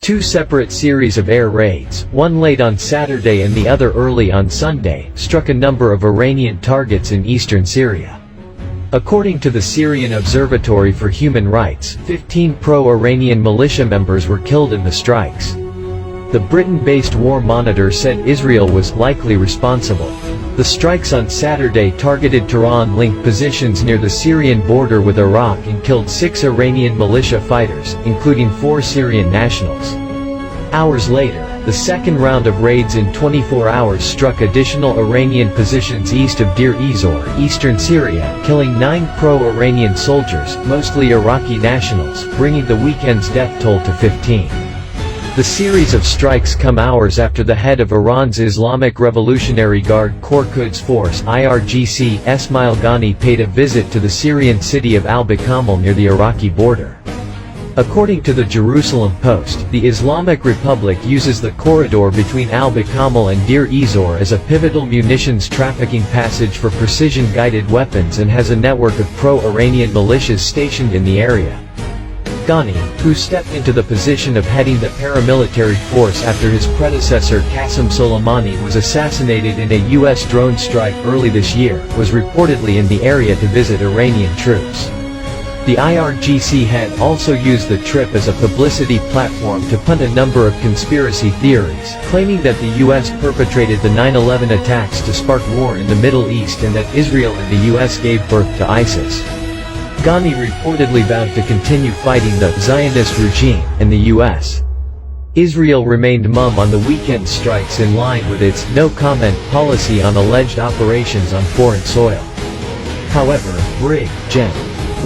Two separate series of air raids, one late on Saturday and the other early on Sunday, struck a number of Iranian targets in eastern Syria. According to the Syrian Observatory for Human Rights, 15 pro-Iranian militia members were killed in the strikes. The Britain-based War Monitor said Israel was likely responsible. The strikes on Saturday targeted Tehran-linked positions near the Syrian border with Iraq and killed 6 Iranian militia fighters, including 4 Syrian nationals. Hours later, the second round of raids in 24 hours struck additional Iranian positions east of Deir ez-Zor, eastern Syria, killing 9 pro-Iranian soldiers, mostly Iraqi nationals, bringing the weekend's death toll to 15. The series of strikes come hours after the head of Iran's Islamic Revolutionary Guard Corps Quds Force (IRGC) Esmail Ghani paid a visit to the Syrian city of al-Bakamal near the Iraqi border. According to the Jerusalem Post, the Islamic Republic uses the corridor between al-Bakamal and Deir ez-Zor as a pivotal munitions trafficking passage for precision-guided weapons and has a network of pro-Iranian militias stationed in the area. Ghani, who stepped into the position of heading the paramilitary force after his predecessor Qasem Soleimani was assassinated in a U.S. drone strike early this year, was reportedly in the area to visit Iranian troops. The IRGC head also used the trip as a publicity platform to punt a number of conspiracy theories, claiming that the U.S. perpetrated the 9/11 attacks to spark war in the Middle East and that Israel and the U.S. gave birth to ISIS. Ghani reportedly vowed to continue fighting the Zionist regime in the U.S. Israel remained mum on the weekend strikes in line with its no-comment policy on alleged operations on foreign soil. However, Brig. Gen.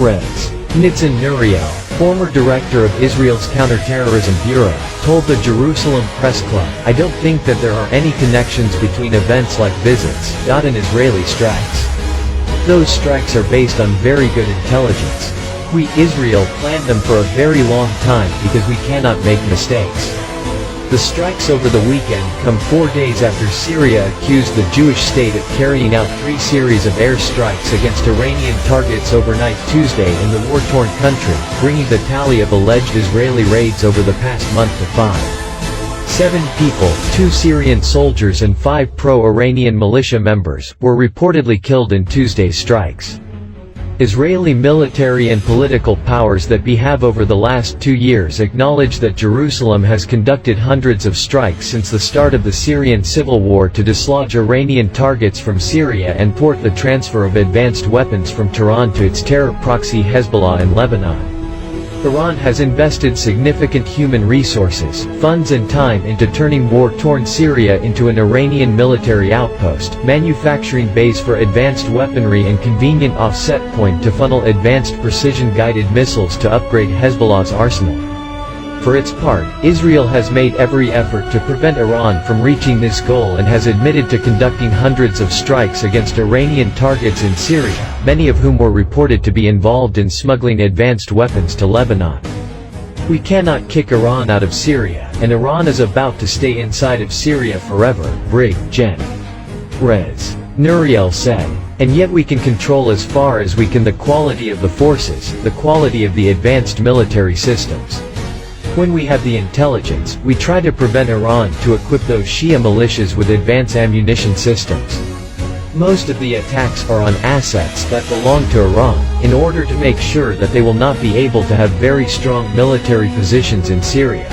Rez. Nitzan Nuriel, former director of Israel's Counterterrorism Bureau, told the Jerusalem Press Club, "I don't think that there are any connections between events like visits and Israeli strikes. Those strikes are based on very good intelligence. We, Israel, planned them for a very long time because we cannot make mistakes." The strikes over the weekend come 4 days after Syria accused the Jewish state of carrying out 3 series of air strikes against Iranian targets overnight Tuesday in the war-torn country, bringing the tally of alleged Israeli raids over the past month to 5. 7 people, 2 Syrian soldiers and 5 pro-Iranian militia members, were reportedly killed in Tuesday's strikes. Israeli military and political powers that have over the last 2 years acknowledge that Jerusalem has conducted hundreds of strikes since the start of the Syrian civil war to dislodge Iranian targets from Syria and thwart the transfer of advanced weapons from Tehran to its terror proxy Hezbollah in Lebanon. Iran has invested significant human resources, funds and time into turning war-torn Syria into an Iranian military outpost, manufacturing base for advanced weaponry and convenient offset point to funnel advanced precision-guided missiles to upgrade Hezbollah's arsenal. For its part, Israel has made every effort to prevent Iran from reaching this goal and has admitted to conducting hundreds of strikes against Iranian targets in Syria, many of whom were reported to be involved in smuggling advanced weapons to Lebanon. "We cannot kick Iran out of Syria, and Iran is about to stay inside of Syria forever," Brig. Gen. Rez. Nuriel said. "And yet we can control as far as we can the quality of the forces, the quality of the advanced military systems. When we have the intelligence, we try to prevent Iran to equip those Shia militias with advanced ammunition systems. Most of the attacks are on assets that belong to Iran, in order to make sure that they will not be able to have very strong military positions in Syria."